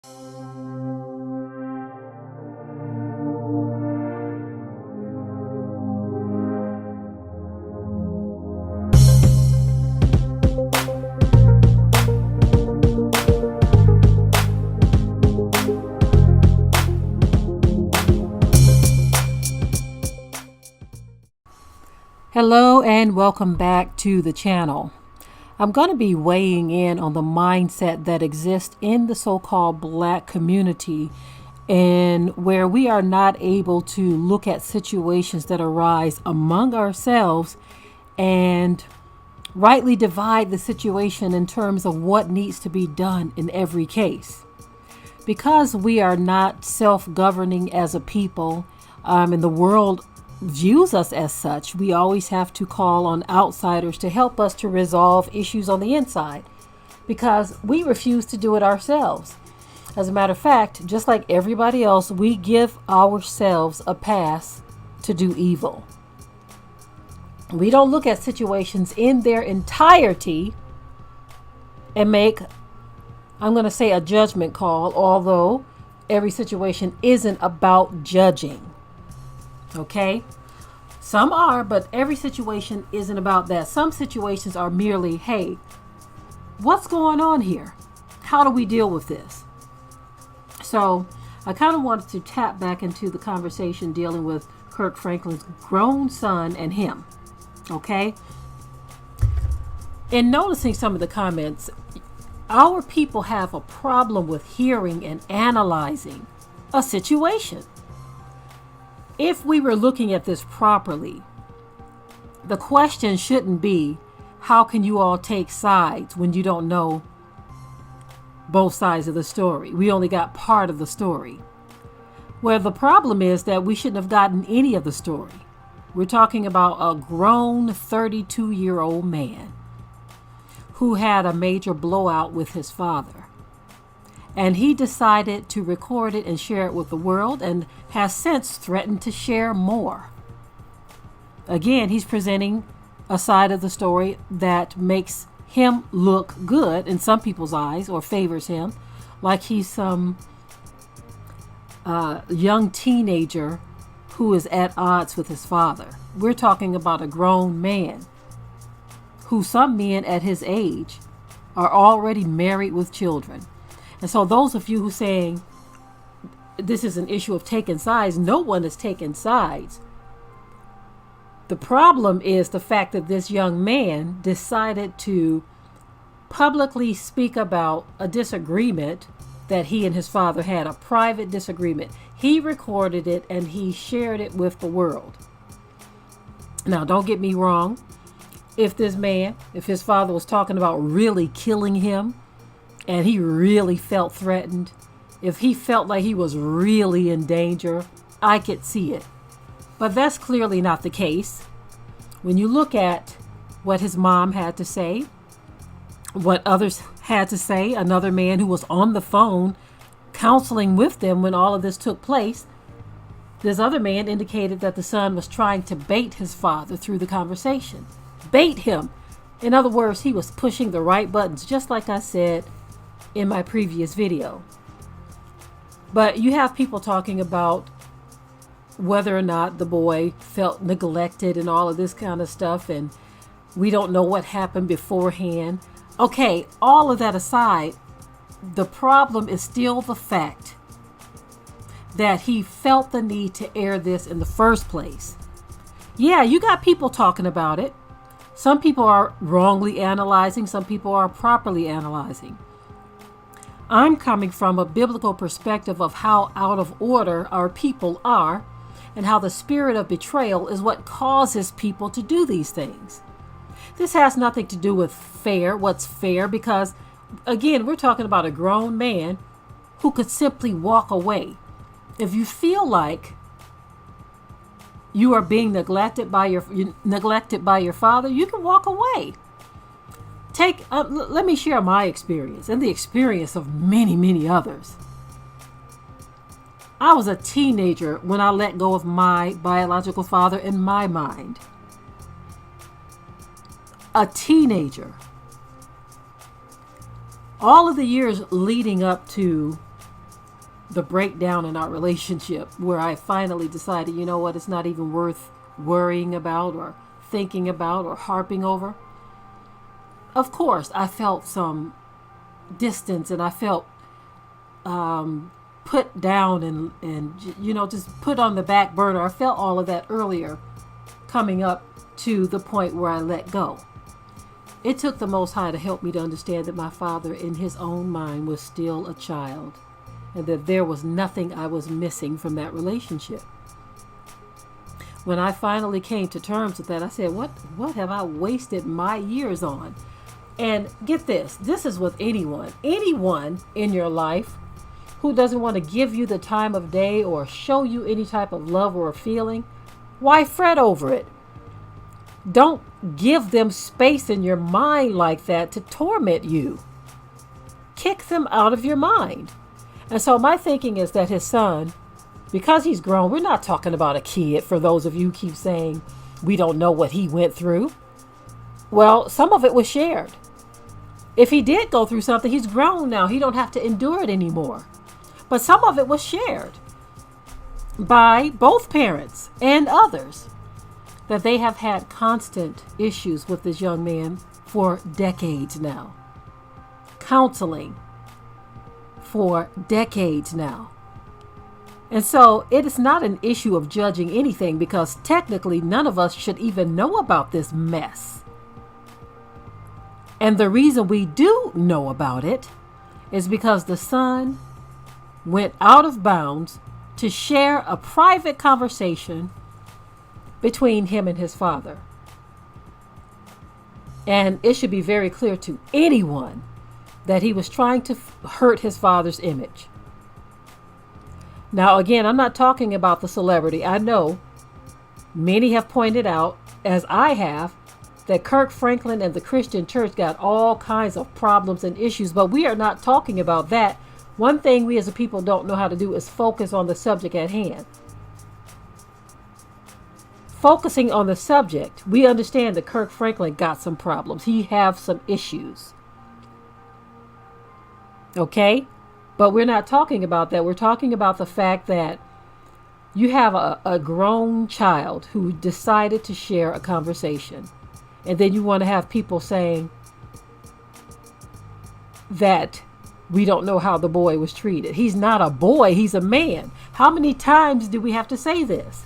Hello and welcome back to the channel. I'm going to be weighing in on the mindset that exists in the so-called Black community, and where we are not able to look at situations that arise among ourselves and rightly divide the situation in terms of what needs to be done in every case. Because we are not self-governing as a people, and the world views us as such, we always have to call on outsiders to help us to resolve issues on the inside, because we refuse to do it ourselves. As a matter of fact, just like everybody else, we give ourselves a pass to do evil. We don't look at situations in their entirety and make, I'm going to say, a judgment call, although every situation isn't about judging. Okay? Some are, but every situation isn't about that. Some situations are merely, hey, what's going on here? How do we deal with this? So I kind of wanted to tap back into the conversation dealing with Kirk Franklin's grown son and him. Okay? In noticing some of the comments, our people have a problem with hearing and analyzing a situation. If we were looking at this properly, the question shouldn't be, how can you all take sides when you don't know both sides of the story? We only got part of the story. Where the problem is that we shouldn't have gotten any of the story. We're talking about a grown 32-year-old man who had a major blowout with his father. And he decided to record it and share it with the world, and has since threatened to share more. Again, he's presenting a side of the story that makes him look good in some people's eyes, or favors him, like he's some young teenager who is at odds with his father. We're talking about a grown man who some men at his age are already married with children. And so those of you who are saying this is an issue of taking sides, no one is taking sides. The problem is the fact that this young man decided to publicly speak about a disagreement that he and his father had, a private disagreement. He recorded it and he shared it with the world. Now, don't get me wrong. If this man, if his father was talking about really killing him, and he really felt threatened, if he felt like he was really in danger, I could see it. But that's clearly not the case. When you look at what his mom had to say, what others had to say, another man who was on the phone counseling with them when all of this took place, this other man indicated that the son was trying to bait his father through the conversation. Bait him. In other words, he was pushing the right buttons, just like I said in my previous video. But you have people talking about whether or not the boy felt neglected and all of this kind of stuff, and we don't know what happened beforehand. Okay, all of that aside, the problem is still the fact that he felt the need to air this in the first place. Yeah, you got people talking about it. Some people are wrongly analyzing, some people are properly analyzing. I'm coming from a biblical perspective of how out of order our people are, and how the spirit of betrayal is what causes people to do these things. This has nothing to do with what's fair, because again, we're talking about a grown man who could simply walk away. If you feel like you are being neglected by your father, you can walk away. Let me share my experience and the experience of many, many others. I was a teenager when I let go of my biological father in my mind. A teenager. All of the years leading up to the breakdown in our relationship, where I finally decided, you know what, it's not even worth worrying about or thinking about or harping over. Of course, I felt some distance, and I felt put down and just put on the back burner. I felt all of that earlier, coming up to the point where I let go. It took the Most High to help me to understand that my father in his own mind was still a child, and that there was nothing I was missing from that relationship. When I finally came to terms with that, I said, what have I wasted my years on? And get this is with anyone in your life who doesn't want to give you the time of day or show you any type of love or feeling. Why fret over it? Don't give them space in your mind like that to torment you. Kick them out of your mind. And so my thinking is that his son, because he's grown, we're not talking about a kid, for those of you who keep saying we don't know what he went through. Well, some of it was shared. If he did go through something, he's grown now. He don't have to endure it anymore. But some of it was shared by both parents and others, that they have had constant issues with this young man for decades now. Counseling for decades now. And so it is not an issue of judging anything, because technically none of us should even know about this mess. And the reason we do know about it is because the son went out of bounds to share a private conversation between him and his father. And it should be very clear to anyone that he was trying to hurt his father's image. Now, again, I'm not talking about the celebrity. I know many have pointed out, as I have, that Kirk Franklin and the Christian church got all kinds of problems and issues, but we are not talking about that. One thing we as a people don't know how to do is focus on the subject at hand. Focusing on the subject, we understand that Kirk Franklin got some problems. He have some issues. Okay? But we're not talking about that. We're talking about the fact that you have a grown child who decided to share a conversation. And then you want to have people saying that we don't know how the boy was treated. He's not a boy. He's a man. How many times do we have to say this?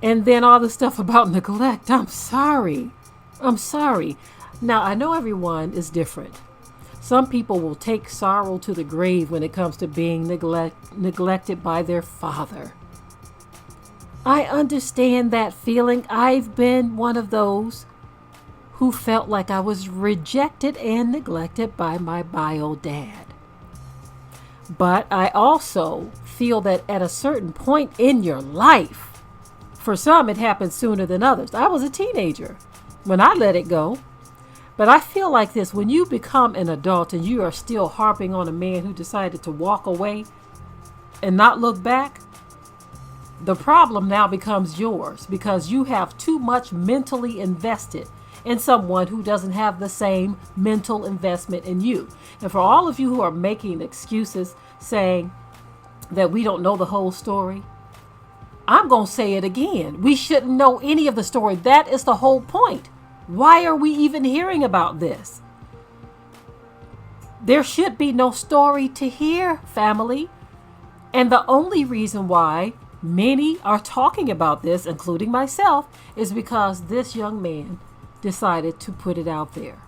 And then all the stuff about neglect. I'm sorry. Now, I know everyone is different. Some people will take sorrow to the grave when it comes to being neglected by their father. I understand that feeling. I've been one of those who felt like I was rejected and neglected by my bio dad. But I also feel that at a certain point in your life, for some it happens sooner than others. I was a teenager when I let it go. But I feel like this: when you become an adult and you are still harping on a man who decided to walk away and not look back, the problem now becomes yours, because you have too much mentally invested in someone who doesn't have the same mental investment in you. And for all of you who are making excuses saying that we don't know the whole story, I'm going to say it again. We shouldn't know any of the story. That is the whole point. Why are we even hearing about this? There should be no story to hear, family. And the only reason why many are talking about this, including myself, is because this young man decided to put it out there.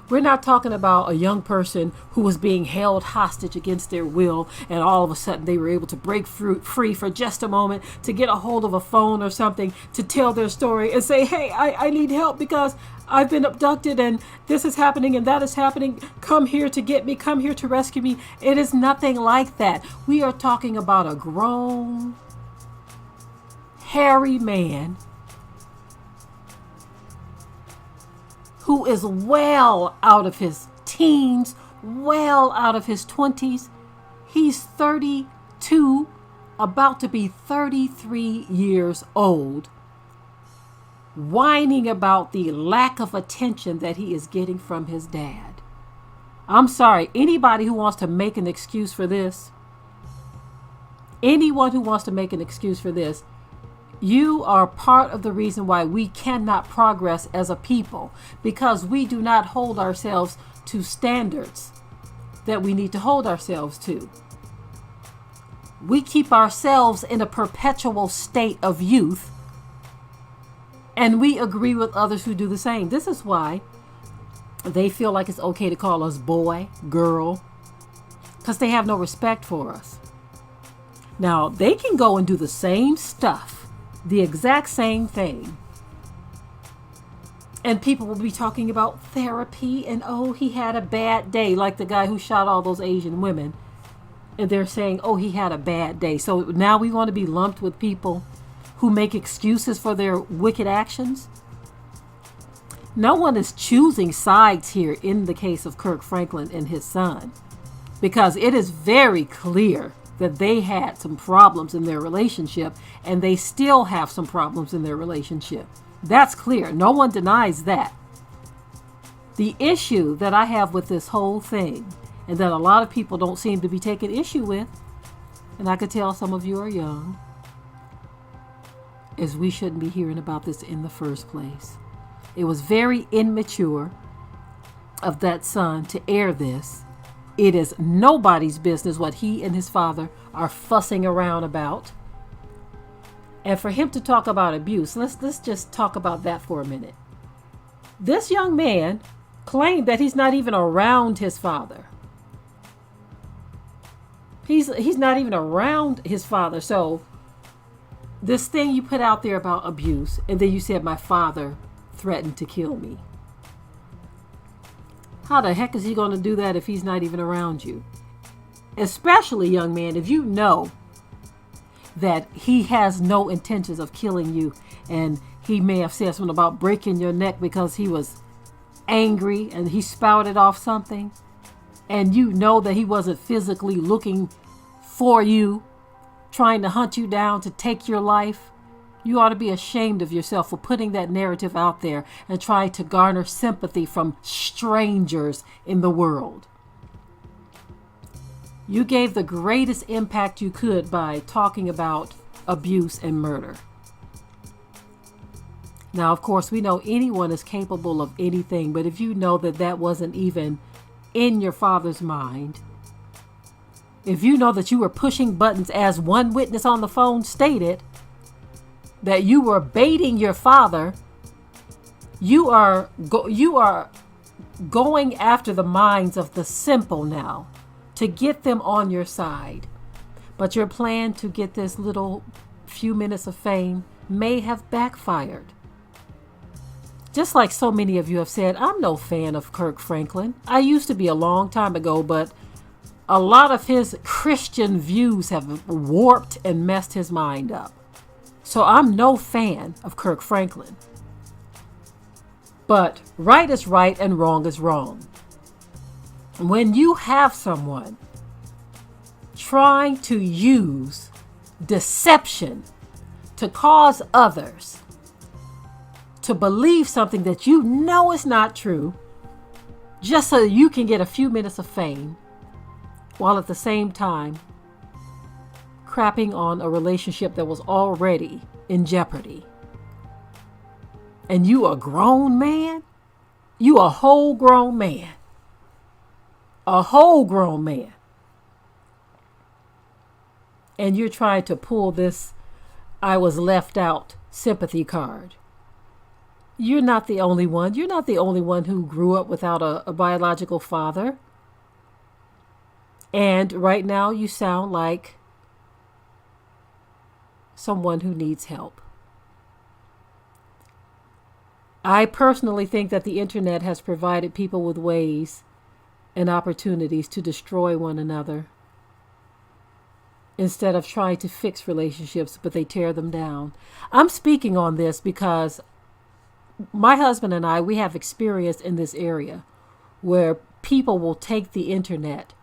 We're not talking about a young person who was being held hostage against their will, and all of a sudden they were able to break free for just a moment to get a hold of a phone or something to tell their story and say, hey, I need help because I've been abducted and this is happening and that is happening. Come here to get me. Come here to rescue me. It is nothing like that. We are talking about a grown, hairy man who is well out of his teens, well out of his 20s. He's 32, about to be 33 years old, whining about the lack of attention that he is getting from his dad. I'm sorry, anybody who wants to make an excuse for this, anyone who wants to make an excuse for this, you are part of the reason why we cannot progress as a people, because we do not hold ourselves to standards that we need to hold ourselves to. We keep ourselves in a perpetual state of youth, and we agree with others who do the same. This is why they feel like it's okay to call us boy, girl, because they have no respect for us. Now, they can go and do the same stuff, the exact same thing, and people will be talking about therapy and, oh, he had a bad day, like the guy who shot all those Asian women. And they're saying, oh, he had a bad day. So now we want to be lumped with people who make excuses for their wicked actions? No one is choosing sides here in the case of Kirk Franklin and his son, because it is very clear that they had some problems in their relationship, and they still have some problems in their relationship. That's clear. No one denies that. The issue that I have with this whole thing, and that a lot of people don't seem to be taking issue with, and I could tell some of you are young, is we shouldn't be hearing about this in the first place. It was very immature of that son to air this. It is nobody's business what he and his father are fussing around about. And for him to talk about abuse, let's just talk about that for a minute. This young man claimed that he's not even around his father. He's not even around his father. So this thing you put out there about abuse, and then you said my father threatened to kill me. How the heck is he going to do that if he's not even around you? Especially, young man, if you know that he has no intentions of killing you, and he may have said something about breaking your neck because he was angry and he spouted off something, and you know that he wasn't physically looking for you, trying to hunt you down to take your life, you ought to be ashamed of yourself for putting that narrative out there and trying to garner sympathy from strangers in the world. You gave the greatest impact you could by talking about abuse and murder. Now, of course, we know anyone is capable of anything, but if you know that that wasn't even in your father's mind, if you know that you were pushing buttons, as one witness on the phone stated, that you were baiting your father, you are going after the minds of the simple now to get them on your side. But your plan to get this little few minutes of fame may have backfired. Just like so many of you have said, I'm no fan of Kirk Franklin. I used to be a long time ago, but a lot of his Christian views have warped and messed his mind up. So I'm no fan of Kirk Franklin. But right is right and wrong is wrong. When you have someone trying to use deception to cause others to believe something that you know is not true, just so you can get a few minutes of fame, while at the same time crapping on a relationship that was already in jeopardy. And you a grown man? You a whole grown man. A whole grown man. And you're trying to pull this I was left out sympathy card. You're not the only one. You're not the only one who grew up without a biological father. And right now you sound like someone who needs help. I personally think that the internet has provided people with ways and opportunities to destroy one another instead of trying to fix relationships, but they tear them down. I'm speaking on this because my husband and I, we have experience in this area where people will take the internet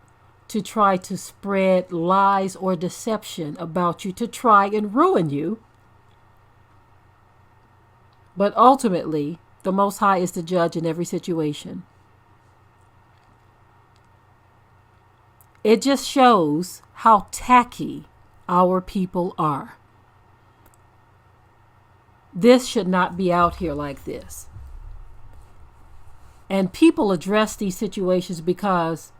to try to spread lies or deception about you to try and ruin you. But ultimately, the Most High is the judge in every situation. It just shows how tacky our people are. This should not be out here like this. And people address these situations because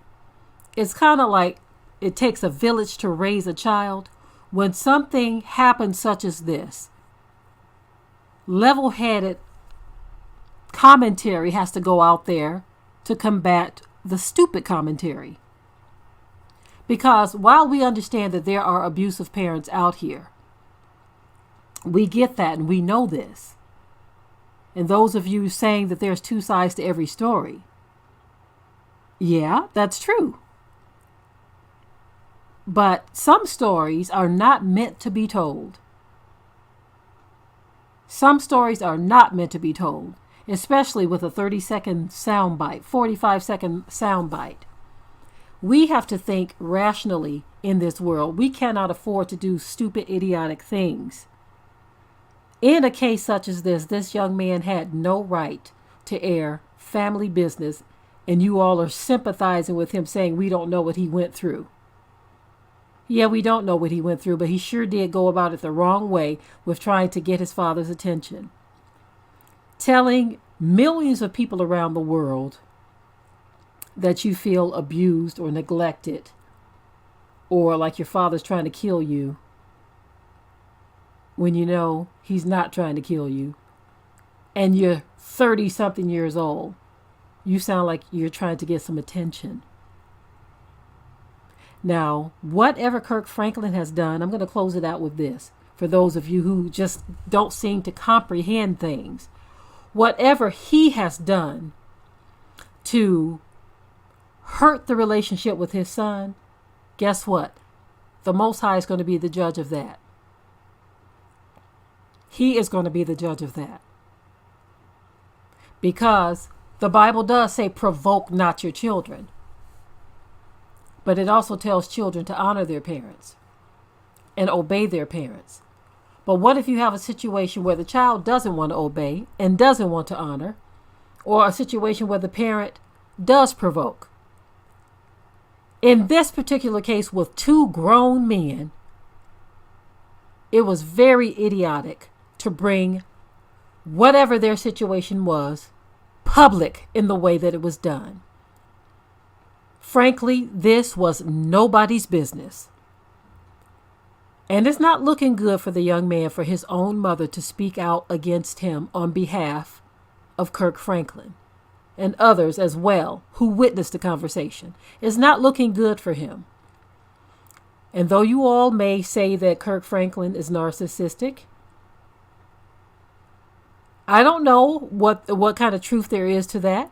it's kind of like it takes a village to raise a child. When something happens such as this, level-headed commentary has to go out there to combat the stupid commentary. Because while we understand that there are abusive parents out here, we get that and we know this. And those of you saying that there's two sides to every story, yeah, that's true. But some stories are not meant to be told. Some stories are not meant to be told, especially with a 30-second soundbite, 45-second soundbite. We have to think rationally in this world. We cannot afford to do stupid, idiotic things. In a case such as this young man had no right to air family business, and you all are sympathizing with him saying we don't know what he went through. Yeah, we don't know what he went through, but he sure did go about it the wrong way with trying to get his father's attention. Telling millions of people around the world that you feel abused or neglected, or like your father's trying to kill you, when you know he's not trying to kill you, and you're 30-something years old. You sound like you're trying to get some attention. Now, whatever Kirk Franklin has done, I'm going to close it out with this. For those of you who just don't seem to comprehend things, whatever he has done to hurt the relationship with his son, guess what? The Most High is going to be the judge of that. He is going to be the judge of that. Because the Bible does say, provoke not your children. But it also tells children to honor their parents and obey their parents. But what if you have a situation where the child doesn't want to obey and doesn't want to honor, or a situation where the parent does provoke? In this particular case with two grown men, it was very idiotic to bring whatever their situation was public in the way that it was done. Frankly, this was nobody's business. And it's not looking good for the young man for his own mother to speak out against him on behalf of Kirk Franklin and others as well who witnessed the conversation. It's not looking good for him. And though you all may say that Kirk Franklin is narcissistic, I don't know what kind of truth there is to that.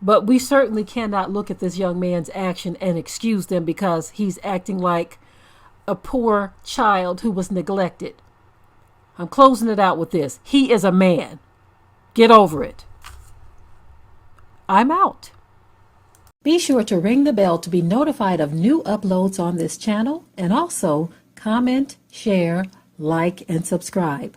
But we certainly cannot look at this young man's action and excuse them because he's acting like a poor child who was neglected. I'm closing it out with this. He is a man. Get over it. I'm out. Be sure to ring the bell to be notified of new uploads on this channel, and also comment, share, like, and subscribe.